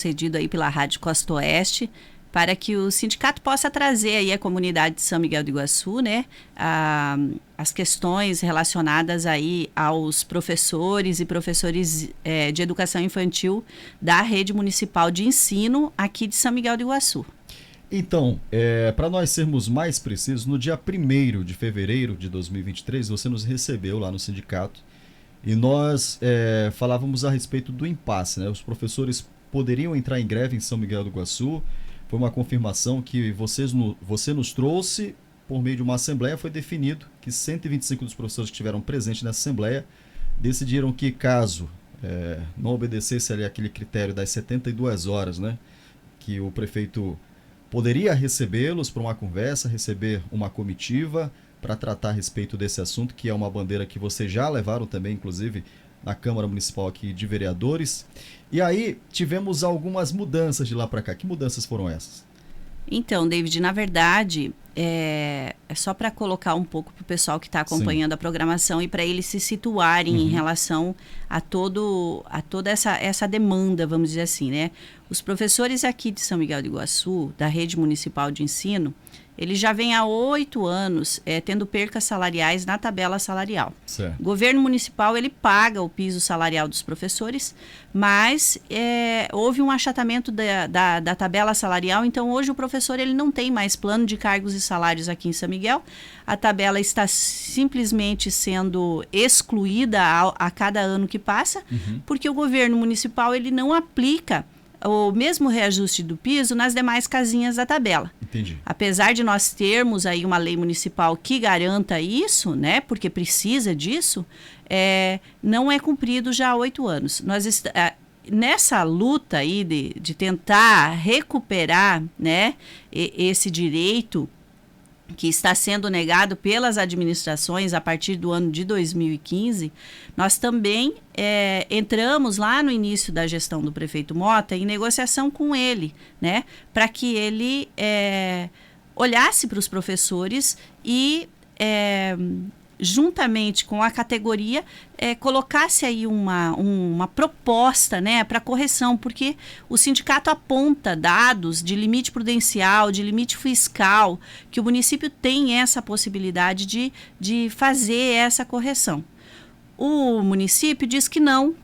cedido aí pela Rádio Costa Oeste, para que o sindicato possa trazer aí a comunidade de São Miguel do Iguaçu, né, as questões relacionadas aí aos professores e professores de educação infantil da rede municipal de ensino aqui de São Miguel do Iguaçu. Então, para nós sermos mais precisos, no dia 1º de fevereiro de 2023, você nos recebeu lá no sindicato e nós falávamos a respeito do impasse, né? Os professores poderiam entrar em greve em São Miguel do Iguaçu. Foi uma confirmação que você nos trouxe por meio de uma assembleia. Foi definido que 125 dos professores que estiveram presentes nessa assembleia decidiram que, caso não obedecesse ali aquele critério das 72 horas, né, que o prefeito poderia recebê-los para uma conversa, receber uma comitiva para tratar a respeito desse assunto, que é uma bandeira que vocês já levaram também, inclusive, na Câmara Municipal aqui de Vereadores. E aí tivemos algumas mudanças de lá para cá. Que mudanças foram essas? Então, David, na verdade, é só para colocar um pouco para o pessoal que está acompanhando a programação e para eles se situarem em relação a toda essa demanda, vamos dizer assim, né? Os professores aqui de São Miguel do Iguaçu, da rede municipal de ensino, eles já vêm há 8 anos tendo percas salariais na tabela salarial. Certo. O governo municipal, ele paga o piso salarial dos professores, mas houve um achatamento da tabela salarial, então hoje o professor ele não tem mais plano de cargos e salários aqui em São Miguel. A tabela está simplesmente sendo excluída a cada ano que passa, porque o governo municipal ele não aplica o mesmo reajuste do piso nas demais casinhas da tabela. Entendi. Apesar de nós termos aí uma lei municipal que garanta isso, né, porque precisa disso, não é cumprido já há 8 anos. Nessa luta aí de tentar recuperar, né, esse direito que está sendo negado pelas administrações a partir do ano de 2015, nós também entramos lá no início da gestão do prefeito Mota em negociação com ele, né, para que ele olhasse para os professores e juntamente com a categoria, colocasse aí uma proposta, né, para correção, porque o sindicato aponta dados de limite prudencial, de limite fiscal, que o município tem essa possibilidade de fazer essa correção. O município diz que não,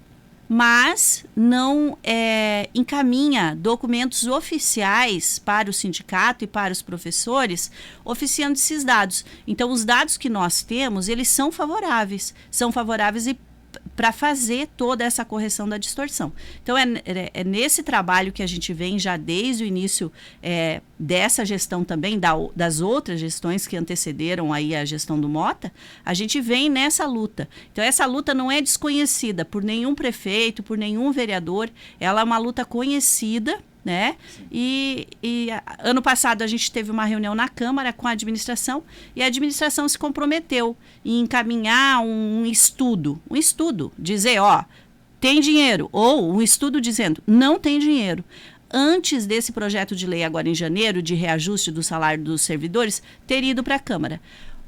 mas não encaminha documentos oficiais para o sindicato e para os professores oficiando esses dados. Então, os dados que nós temos, eles são favoráveis para fazer toda essa correção da distorção. Então, é nesse trabalho que a gente vem já desde o início dessa gestão também, das outras gestões que antecederam aí a gestão do Mota, a gente vem nessa luta. Então, essa luta não é desconhecida por nenhum prefeito, por nenhum vereador, ela é uma luta conhecida, né? E ano passado a gente teve uma reunião na Câmara com a administração e a administração se comprometeu em encaminhar um estudo, dizer, tem dinheiro, ou um estudo dizendo, não tem dinheiro. Antes desse projeto de lei agora em janeiro, de reajuste do salário dos servidores, ter ido para a Câmara.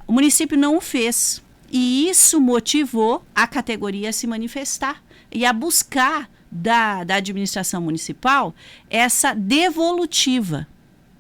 O município não o fez e isso motivou a categoria a se manifestar e a buscar da administração municipal essa devolutiva,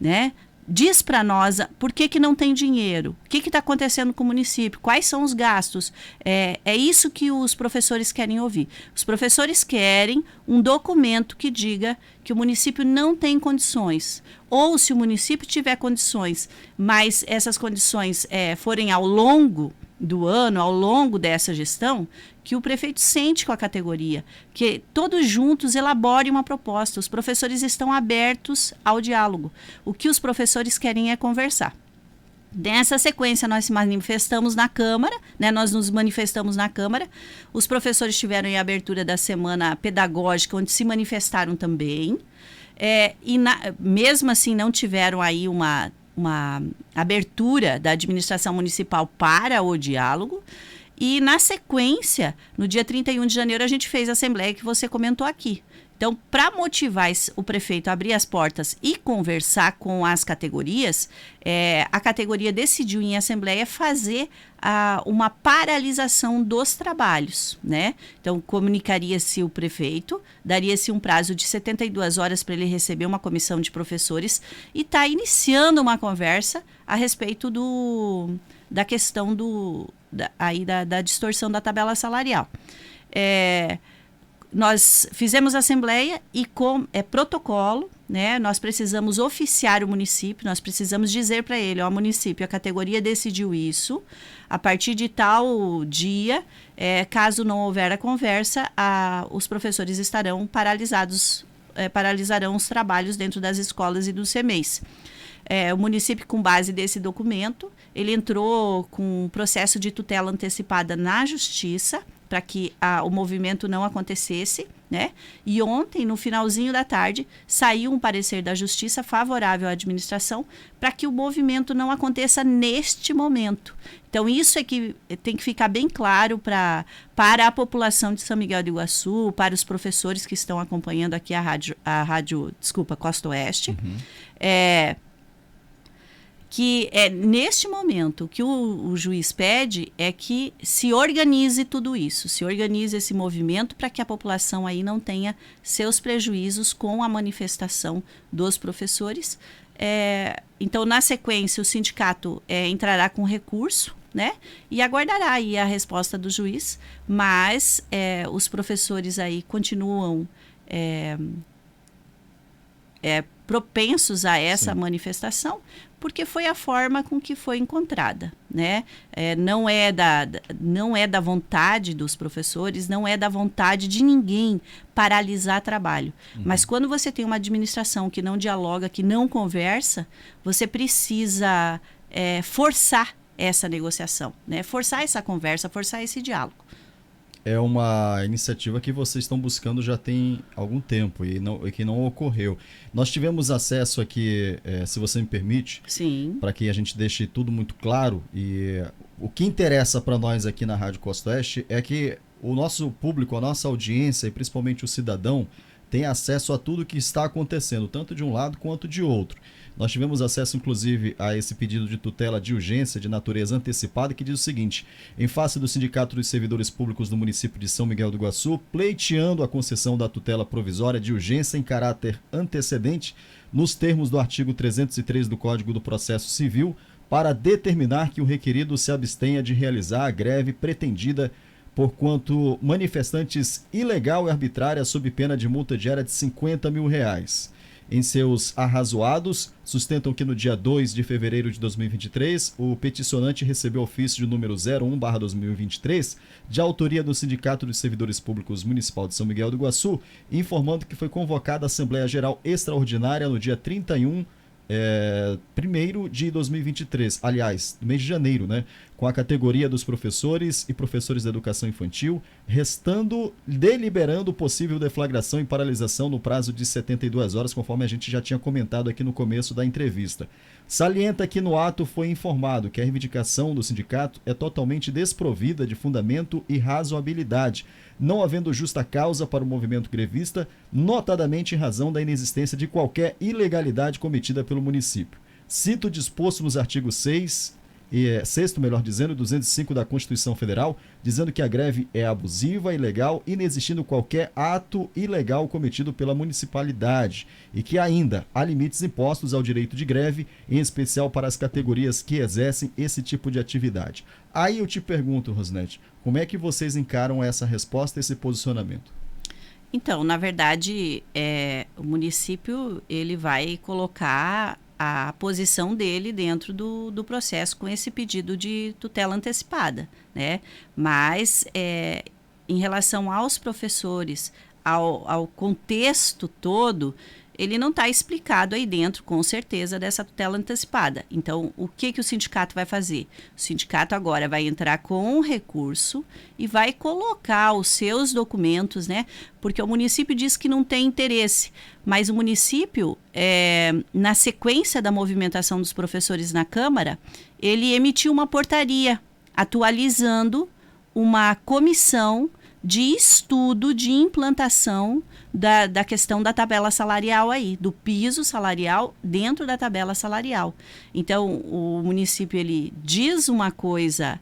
né? Diz para nós por que não tem dinheiro, o que está acontecendo com o município, quais são os gastos. É isso que os professores querem ouvir. Os professores querem um documento que diga que o município não tem condições, ou se o município tiver condições, mas essas condições forem ao longo do ano, ao longo dessa gestão, que o prefeito sente com a categoria, que todos juntos elaborem uma proposta. Os professores estão abertos ao diálogo. O que os professores querem é conversar. Nessa sequência, nós se manifestamos na Câmara, né? Nós nos manifestamos na Câmara. Os professores tiveram em abertura da semana pedagógica, onde se manifestaram também. Mesmo assim, não tiveram aí uma abertura da administração municipal para o diálogo. E, na sequência, no dia 31 de janeiro, a gente fez a assembleia que você comentou aqui, Então, para motivar o prefeito a abrir as portas e conversar com as categorias, a categoria decidiu em assembleia fazer uma paralisação dos trabalhos, né? Então, comunicaria-se o prefeito, daria-se um prazo de 72 horas para ele receber uma comissão de professores e está iniciando uma conversa a respeito da questão da distorção da tabela salarial. Nós fizemos assembleia e protocolo, né? Nós precisamos oficiar o município, nós precisamos dizer para ele, município, a categoria decidiu isso, a partir de tal dia, caso não houver a conversa, os professores estarão paralisados, paralisarão os trabalhos dentro das escolas e dos CMEIs. O município, com base desse documento, ele entrou com um processo de tutela antecipada na justiça, para que o movimento não acontecesse, né? E ontem, no finalzinho da tarde, saiu um parecer da Justiça favorável à administração para que o movimento não aconteça neste momento. Então, isso é que tem que ficar bem claro para a população de São Miguel do Iguaçu, para os professores que estão acompanhando aqui a rádio Costa Oeste. Que neste momento o que o juiz pede é que se organize tudo isso, se organize esse movimento para que a população aí não tenha seus prejuízos com a manifestação dos professores. Então, na sequência, o sindicato entrará com recurso, né? E aguardará aí a resposta do juiz, mas os professores aí continuam propensos a essa Sim. manifestação, porque foi a forma com que foi encontrada, né? Não é da vontade dos professores, não é da vontade de ninguém paralisar trabalho. Mas quando você tem uma administração que não dialoga, que não conversa, você precisa forçar essa negociação, né? Forçar essa conversa, forçar esse diálogo. É uma iniciativa que vocês estão buscando já tem algum tempo e que não ocorreu. Nós tivemos acesso aqui, se você me permite, para que a gente deixe tudo muito claro. E o que interessa para nós aqui na Rádio Costa Oeste é que o nosso público, a nossa audiência e principalmente o cidadão tem acesso a tudo que está acontecendo, tanto de um lado quanto de outro. Nós tivemos acesso, inclusive, a esse pedido de tutela de urgência de natureza antecipada, que diz o seguinte: em face do Sindicato dos Servidores Públicos do município de São Miguel do Iguaçu, pleiteando a concessão da tutela provisória de urgência em caráter antecedente, nos termos do artigo 303 do Código do Processo Civil, para determinar que o requerido se abstenha de realizar a greve pretendida porquanto manifestantes ilegal e arbitrária sob pena de multa diária de R$50 mil. Em seus arrazoados, sustentam que no dia 2 de fevereiro de 2023, o peticionante recebeu ofício de número 01/2023, de autoria do Sindicato dos Servidores Públicos Municipal de São Miguel do Iguaçu, informando que foi convocada a Assembleia Geral Extraordinária no dia 1º de 2023, aliás, no mês de janeiro, né? Com a categoria dos professores e professores da educação infantil, deliberando possível deflagração e paralisação no prazo de 72 horas, conforme a gente já tinha comentado aqui no começo da entrevista. Salienta que no ato foi informado que a reivindicação do sindicato é totalmente desprovida de fundamento e razoabilidade, não havendo justa causa para o movimento grevista, notadamente em razão da inexistência de qualquer ilegalidade cometida pelo município. Cito disposto nos artigos 6º, melhor dizendo, 205 da Constituição Federal, dizendo que a greve é abusiva, ilegal, inexistindo qualquer ato ilegal cometido pela municipalidade e que ainda há limites impostos ao direito de greve, em especial para as categorias que exercem esse tipo de atividade. Aí eu te pergunto, Rosnete, como é que vocês encaram essa resposta, esse posicionamento? Então, na verdade, o município ele vai colocar a posição dele dentro do processo com esse pedido de tutela antecipada, né? Mas, em relação aos professores, ao contexto todo, ele não está explicado aí dentro, com certeza, dessa tutela antecipada. Então, o que o sindicato vai fazer? O sindicato agora vai entrar com um recurso e vai colocar os seus documentos, né? Porque o município diz que não tem interesse, mas o município, na sequência da movimentação dos professores na Câmara, ele emitiu uma portaria atualizando uma comissão de estudo, de implantação da questão da tabela salarial aí, do piso salarial dentro da tabela salarial. Então, o município, ele diz uma coisa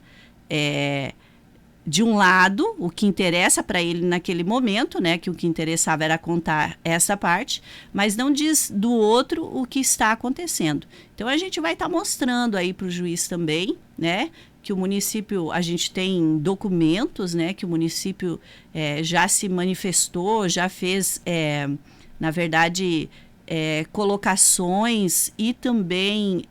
de um lado, o que interessa para ele naquele momento, né, que o que interessava era contar essa parte, mas não diz do outro o que está acontecendo. Então, a gente vai estar mostrando aí para o juiz também, né, que o município, a gente tem documentos, né, que o município já se manifestou, já fez, na verdade, colocações e também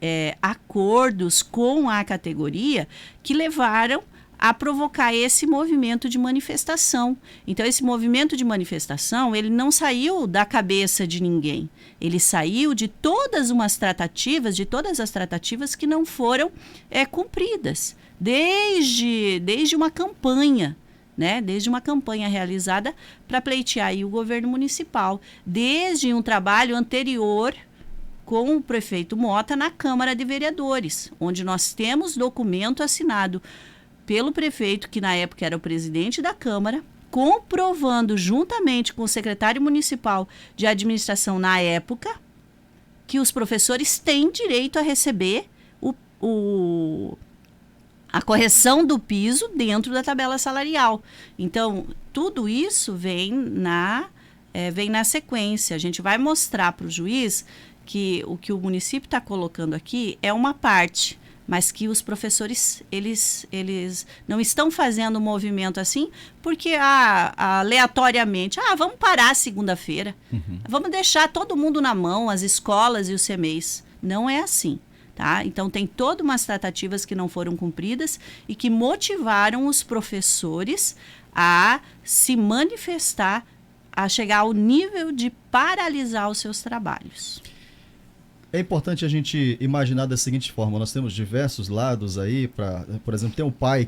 acordos com a categoria que levaram a provocar esse movimento de manifestação. Então, esse movimento de manifestação, ele não saiu da cabeça de ninguém. Ele saiu de todas as tratativas que não foram cumpridas. Desde uma campanha, né? Desde uma campanha realizada para pleitear aí o governo municipal. Desde um trabalho anterior com o prefeito Mota na Câmara de Vereadores, onde nós temos documento assinado pelo prefeito, que na época era o presidente da Câmara, comprovando juntamente com o secretário municipal de administração na época que os professores têm direito a receber a correção do piso dentro da tabela salarial. Então, tudo isso vem na sequência. A gente vai mostrar para o juiz que o que o município está colocando aqui é uma parte, mas que os professores, eles não estão fazendo um movimento assim, porque aleatoriamente, vamos parar segunda-feira, vamos deixar todo mundo na mão, as escolas e os CMEs. Não é assim, tá? Então, tem todas umas tratativas que não foram cumpridas e que motivaram os professores a se manifestar, a chegar ao nível de paralisar os seus trabalhos. É importante a gente imaginar da seguinte forma: nós temos diversos lados aí, por exemplo, tem um pai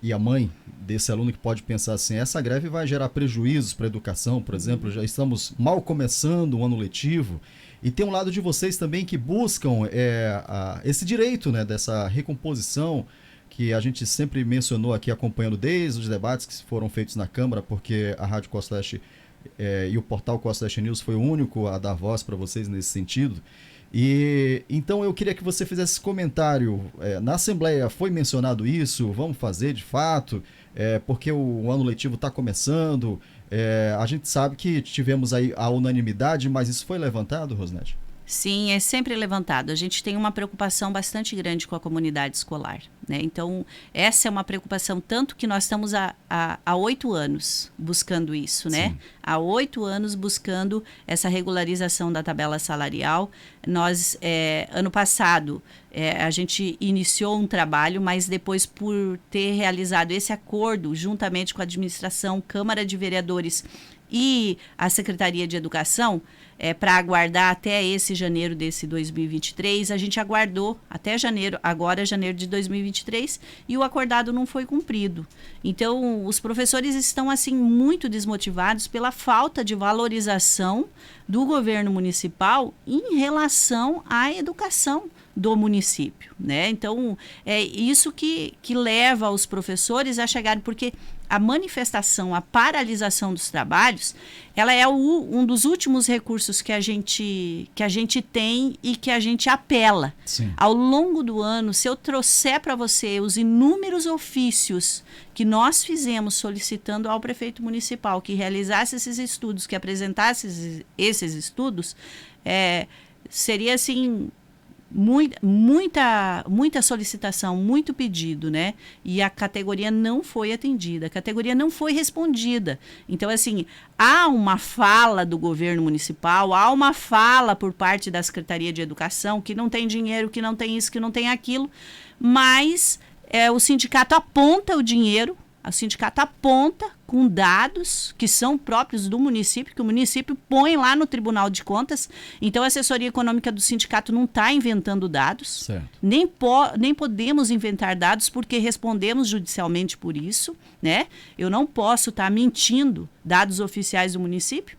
e a mãe desse aluno que pode pensar assim: essa greve vai gerar prejuízos para a educação, por exemplo, já estamos mal começando o ano letivo, e tem um lado de vocês também que buscam esse direito, né, dessa recomposição que a gente sempre mencionou aqui, acompanhando desde os debates que foram feitos na Câmara, porque a Rádio Costa Leste e o portal Costa Leste News foi o único a dar voz para vocês nesse sentido. E então eu queria que você fizesse esse comentário. Na Assembleia foi mencionado isso? Vamos fazer de fato? Porque o ano letivo está começando. A gente sabe que tivemos aí a unanimidade, mas isso foi levantado, Rosnete? Sim, é sempre levantado. A gente tem uma preocupação bastante grande com a comunidade escolar, né? Então, essa é uma preocupação, tanto que nós estamos há 8 anos buscando isso, né? Sim. Há 8 anos buscando essa regularização da tabela salarial. Nós, ano passado, a gente iniciou um trabalho, mas depois, por ter realizado esse acordo juntamente com a administração, Câmara de Vereadores e a Secretaria de Educação, para aguardar até esse janeiro desse 2023, a gente aguardou até janeiro de 2023, e o acordado não foi cumprido. Então, os professores estão, assim, muito desmotivados pela falta de valorização do governo municipal em relação à educação do município, né? Então, é isso que leva os professores a chegarem, porque a manifestação, a paralisação dos trabalhos, ela é um dos últimos recursos que a gente tem e que a gente apela. Sim. Ao longo do ano, se eu trouxer para você os inúmeros ofícios que nós fizemos solicitando ao prefeito municipal que realizasse esses estudos, que apresentasse esses estudos, seria assim muita solicitação, muito pedido, né? E a categoria não foi atendida, a categoria não foi respondida. Então, assim, há uma fala do governo municipal, há uma fala por parte da Secretaria de Educação que não tem dinheiro, que não tem isso, que não tem aquilo, mas o sindicato aponta o dinheiro, o sindicato aponta com dados que são próprios do município, que o município põe lá no Tribunal de Contas. Então, a assessoria econômica do sindicato não está inventando dados, nem podemos inventar dados, porque respondemos judicialmente por isso, né? Eu não posso estar mentindo dados oficiais do município.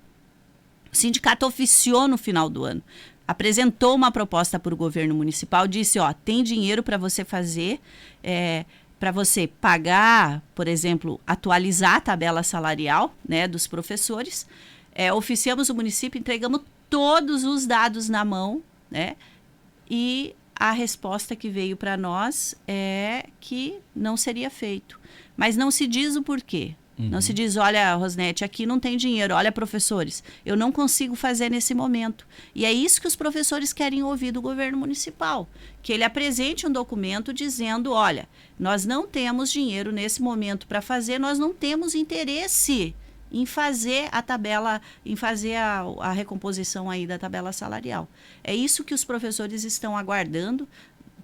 O sindicato oficiou no final do ano, apresentou uma proposta para o governo municipal, disse, tem dinheiro para você fazer para você pagar, por exemplo, atualizar a tabela salarial, né, dos professores, oficiamos o município, entregamos todos os dados na mão, né, e a resposta que veio para nós é que não seria feito. Mas não se diz o porquê. Não se diz, olha, Rosnete, aqui não tem dinheiro, olha, professores, eu não consigo fazer nesse momento. E é isso que os professores querem ouvir do governo municipal, que ele apresente um documento dizendo, olha, nós não temos dinheiro nesse momento para fazer, nós não temos interesse em fazer a tabela, em fazer a recomposição aí da tabela salarial. É isso que os professores estão aguardando,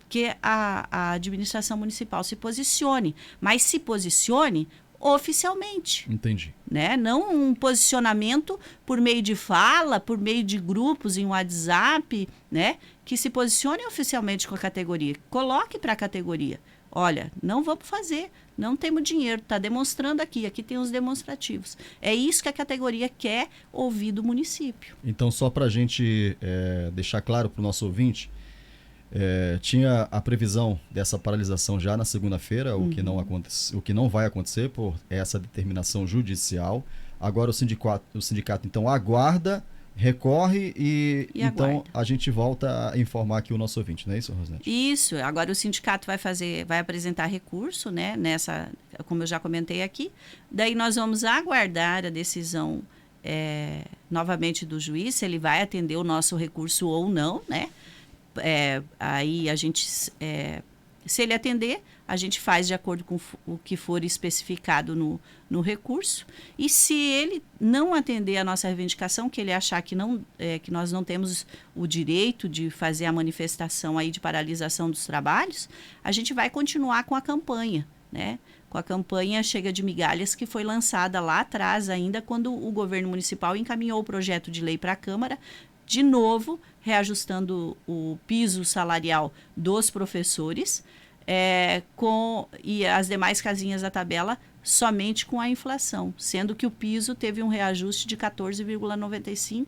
que a administração municipal se posicione, mas se posicione oficialmente. Entendi. Né? Não um posicionamento por meio de fala, por meio de grupos em WhatsApp, né? Que se posicione oficialmente com a categoria. Coloque para a categoria. Olha, não vamos fazer, não temos dinheiro, está demonstrando aqui tem os demonstrativos. É isso que a categoria quer ouvir do município. Então, só para a gente deixar claro para o nosso ouvinte, tinha a previsão dessa paralisação já na segunda-feira, o que não vai acontecer por essa determinação judicial. Agora o sindicato então aguarda, recorre e então aguarda. A gente volta a informar aqui o nosso ouvinte, não é isso, Rosnete? Isso, agora o sindicato vai apresentar recurso, né, como eu já comentei aqui, daí nós vamos aguardar a decisão novamente do juiz, se ele vai atender o nosso recurso ou não, né? Aí a gente, se ele atender, a gente faz de acordo com o que for especificado no recurso, e se ele não atender a nossa reivindicação, que ele achar que nós não temos o direito de fazer a manifestação aí de paralisação dos trabalhos, a gente vai continuar com a campanha, né? Com a campanha Chega de Migalhas, que foi lançada lá atrás ainda, quando o governo municipal encaminhou o projeto de lei para a Câmara, de novo, reajustando o piso salarial dos professores e as demais casinhas da tabela somente com a inflação, sendo que o piso teve um reajuste de 14,95%.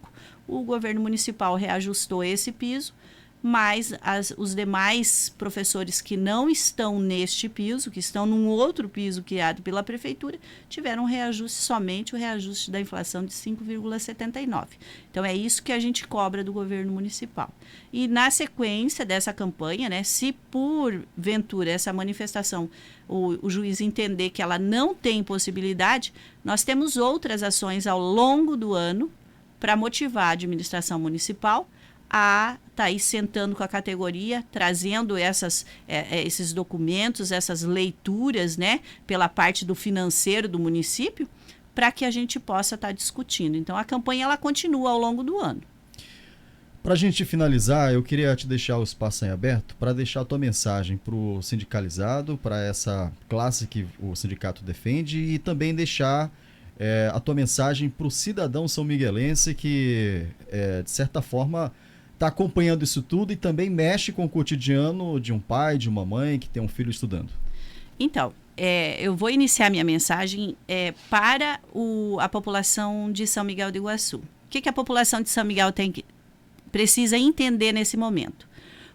O governo municipal reajustou esse piso, mas os demais professores que não estão neste piso, que estão num outro piso criado pela prefeitura, tiveram somente o reajuste da inflação de 5,79%. Então, é isso que a gente cobra do governo municipal. E na sequência dessa campanha, né, se porventura essa manifestação, o juiz entender que ela não tem possibilidade, nós temos outras ações ao longo do ano para motivar a administração municipal a estar aí sentando com a categoria, trazendo esses documentos, essas leituras, né, pela parte do financeiro do município, para que a gente possa estar discutindo. Então, a campanha ela continua ao longo do ano. Para a gente finalizar, eu queria te deixar o espaço em aberto para deixar a tua mensagem para o sindicalizado, para essa classe que o sindicato defende, e também deixar a tua mensagem para o cidadão são-miguelense que, de certa forma, está acompanhando isso tudo e também mexe com o cotidiano de um pai, de uma mãe que tem um filho estudando. Então, eu vou iniciar minha mensagem para a população de São Miguel do Iguaçu. O que a população de São Miguel precisa entender nesse momento?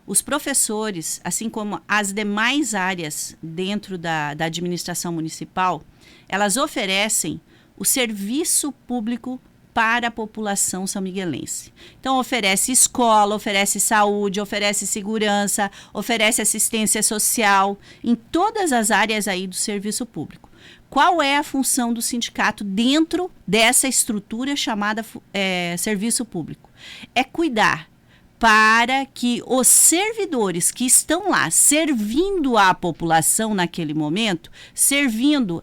Os professores, assim como as demais áreas dentro da administração municipal, elas oferecem o serviço público para a população são-miguelense. Então, oferece escola, oferece saúde, oferece segurança, oferece assistência social, em todas as áreas aí do serviço público. Qual é a função do sindicato dentro dessa estrutura chamada serviço público? É cuidar para que os servidores que estão lá servindo a população naquele momento,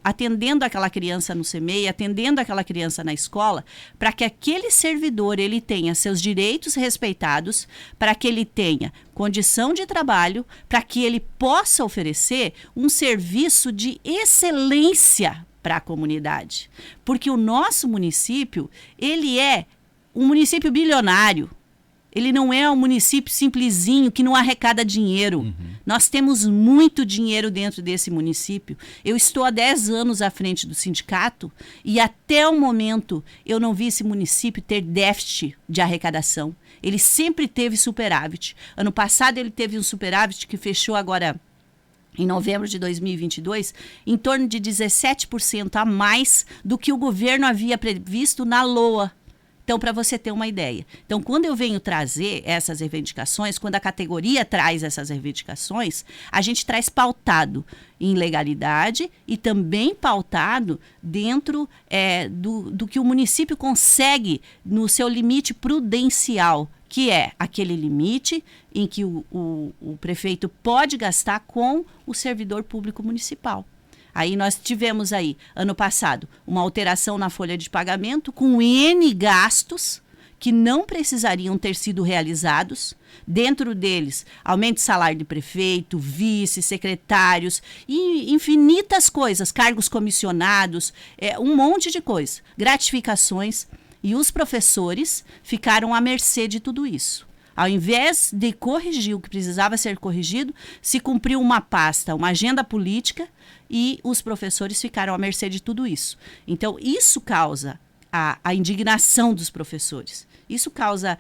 atendendo aquela criança no CMEI, atendendo aquela criança na escola, para que aquele servidor ele tenha seus direitos respeitados, para que ele tenha condição de trabalho, para que ele possa oferecer um serviço de excelência para a comunidade. Porque o nosso município, ele é um município bilionário. Ele não é um município simplesinho que não arrecada dinheiro. Uhum. Nós temos muito dinheiro dentro desse município. Eu estou há 10 anos à frente do sindicato e até o momento eu não vi esse município ter déficit de arrecadação. Ele sempre teve superávit. Ano passado ele teve um superávit que fechou agora em novembro de 2022, em torno de 17% a mais do que o governo havia previsto na LOA. Então, para você ter uma ideia. Então, quando eu venho trazer essas reivindicações, quando a categoria traz essas reivindicações, a gente traz pautado em legalidade e também pautado dentro do que o município consegue no seu limite prudencial, que é aquele limite em que o prefeito pode gastar com o servidor público municipal. Aí nós tivemos aí, ano passado, uma alteração na folha de pagamento com N gastos que não precisariam ter sido realizados. Dentro deles, aumento de salário de prefeito, vice, secretários e infinitas coisas, cargos comissionados, um monte de coisa, gratificações. E os professores ficaram à mercê de tudo isso. Ao invés de corrigir o que precisava ser corrigido, se cumpriu uma pasta, uma agenda política, e os professores ficaram à mercê de tudo isso. Então, isso causa a indignação dos professores. Isso causa,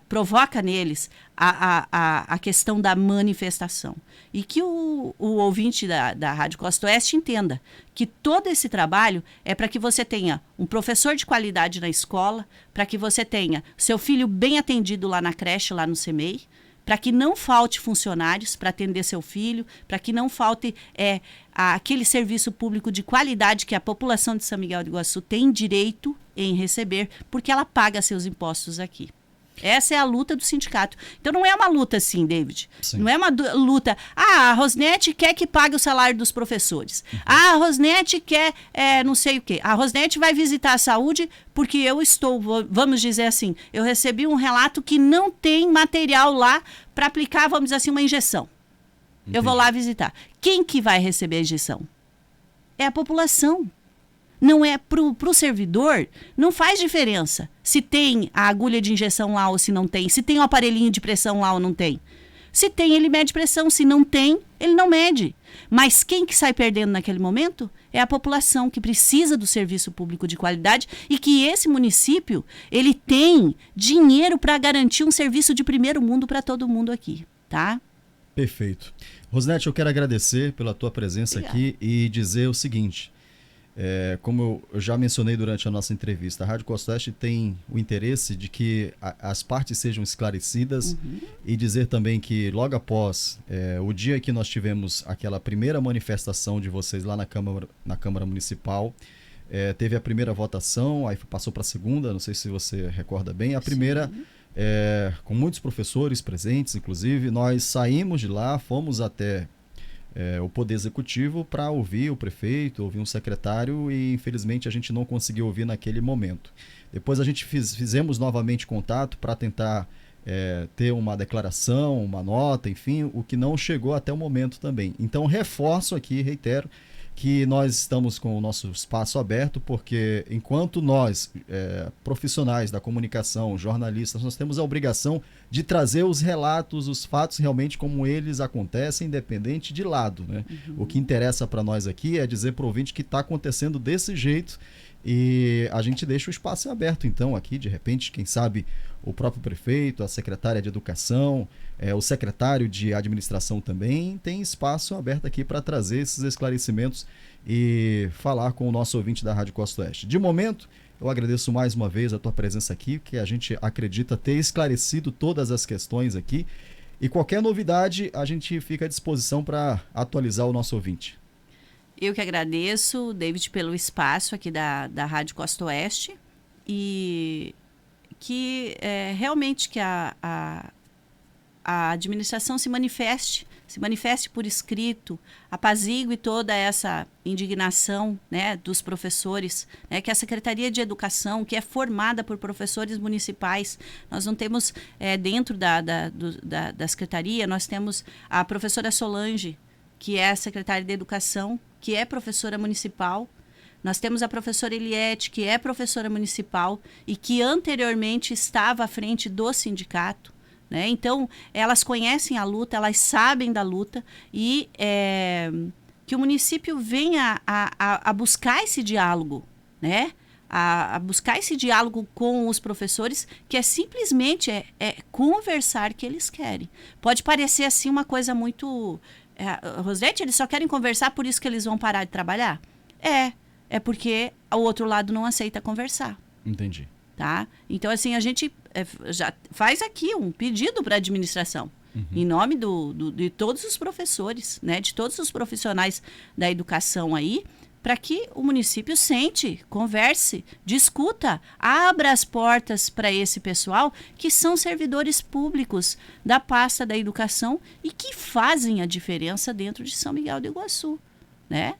provoca neles a questão da manifestação. E que o ouvinte da Rádio Costa Oeste entenda que todo esse trabalho é para que você tenha um professor de qualidade na escola, para que você tenha seu filho bem atendido lá na creche, lá no CEMEI, para que não falte funcionários para atender seu filho, para que não falte aquele serviço público de qualidade que a população de São Miguel do Iguaçu tem direito em receber, porque ela paga seus impostos aqui. Essa é a luta do sindicato. Então não é uma luta assim, David. Sim. Não é uma luta. A Rosnete quer que pague o salário dos professores. Uhum. A Rosnete quer não sei o quê. A Rosnete vai visitar a saúde porque eu estou, vamos dizer assim, eu recebi um relato que não tem material lá para aplicar, vamos dizer assim, uma injeção. Entendi. Eu vou lá visitar. Quem que vai receber a injeção? É a população. Não é pro servidor, não faz diferença se tem a agulha de injeção lá ou se não tem, se tem o aparelhinho de pressão lá ou não tem. Se tem, ele mede pressão, se não tem, ele não mede. Mas quem que sai perdendo naquele momento é a população que precisa do serviço público de qualidade e que esse município, ele tem dinheiro para garantir um serviço de primeiro mundo para todo mundo aqui, tá? Perfeito. Rosnete, eu quero agradecer pela tua presença aqui e dizer o seguinte... como eu já mencionei durante a nossa entrevista, a Rádio Costa Oeste tem o interesse de que as partes sejam esclarecidas e dizer também que logo após o dia que nós tivemos aquela primeira manifestação de vocês lá na Câmara Municipal, teve a primeira votação, aí passou para a segunda, não sei se você recorda bem, a primeira com muitos professores presentes, inclusive, nós saímos de lá, fomos até... o Poder Executivo para ouvir o prefeito, ouvir um secretário e infelizmente a gente não conseguiu ouvir naquele momento. Depois a gente fizemos novamente contato para tentar ter uma declaração, uma nota, enfim, o que não chegou até o momento também. Então reforço aqui, reitero, que nós estamos com o nosso espaço aberto, porque enquanto nós, profissionais da comunicação, jornalistas, nós temos a obrigação de trazer os relatos, os fatos realmente como eles acontecem, independente de lado, né? O que interessa para nós aqui é dizer para o ouvinte que está acontecendo desse jeito e a gente deixa o espaço aberto, então, aqui, de repente, quem sabe o próprio prefeito, a secretária de Educação, o secretário de Administração também tem espaço aberto aqui para trazer esses esclarecimentos e falar com o nosso ouvinte da Rádio Costa Oeste. De momento, eu agradeço mais uma vez a tua presença aqui, que a gente acredita ter esclarecido todas as questões aqui e qualquer novidade a gente fica à disposição para atualizar o nosso ouvinte. Eu que agradeço, David, pelo espaço aqui da Rádio Costa Oeste e que realmente que a administração se manifeste por escrito, apazigue toda essa indignação, né, dos professores, né, que a Secretaria de Educação, que é formada por professores municipais, nós não temos dentro da Secretaria, nós temos a professora Solange, que é a secretária de Educação, que é professora municipal. Nós temos a professora Eliette, que é professora municipal e que anteriormente estava à frente do sindicato, né? Então, elas conhecem a luta, elas sabem da luta e que o município venha a buscar esse diálogo, né? A buscar esse diálogo com os professores, que é simplesmente conversar que eles querem. Pode parecer assim uma coisa muito Rosete, eles só querem conversar, por isso que eles vão parar de trabalhar? É porque o outro lado não aceita conversar. Entendi. Tá? Então, assim, a gente já faz aqui um pedido para a administração, em nome de todos os professores, né, de todos os profissionais da educação aí, para que o município sente, converse, discuta, abra as portas para esse pessoal que são servidores públicos da pasta da educação e que fazem a diferença dentro de São Miguel do Iguaçu, né?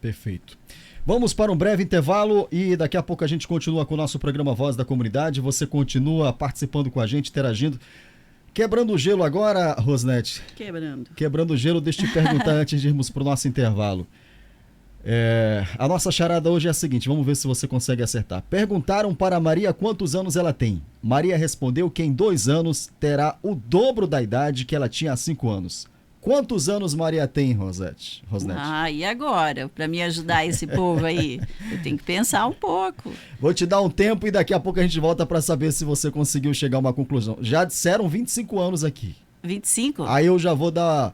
Perfeito. Vamos para um breve intervalo e daqui a pouco a gente continua com o nosso programa Voz da Comunidade. Você continua participando com a gente, interagindo. Quebrando o gelo agora, Rosnete. Quebrando o gelo, deixa eu te perguntar antes de irmos para o nosso intervalo. A nossa charada hoje é a seguinte, vamos ver se você consegue acertar. Perguntaram para Maria quantos anos ela tem. Maria respondeu que em 2 anos terá o dobro da idade que ela tinha há 5 anos. Quantos anos Maria tem, Rosnete? E agora? Para me ajudar esse povo aí, eu tenho que pensar um pouco. Vou te dar um tempo e daqui a pouco a gente volta para saber se você conseguiu chegar a uma conclusão. Já disseram 25 anos aqui. 25? Aí eu já vou dar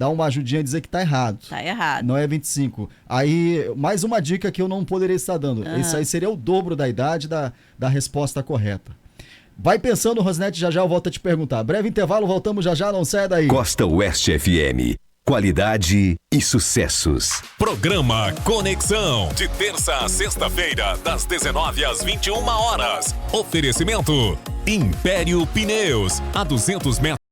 uma ajudinha e dizer que tá errado. Tá errado. Não é 25. Aí, mais uma dica que eu não poderia estar dando. Isso aí seria o dobro da idade da resposta correta. Vai pensando, Rosnete, já eu volto a te perguntar. Breve intervalo, voltamos já, não sai daí. Costa Oeste FM. Qualidade e sucessos. Programa Conexão. De terça a sexta-feira, das 19 às 21 horas. Oferecimento Império Pneus. A 200 metros.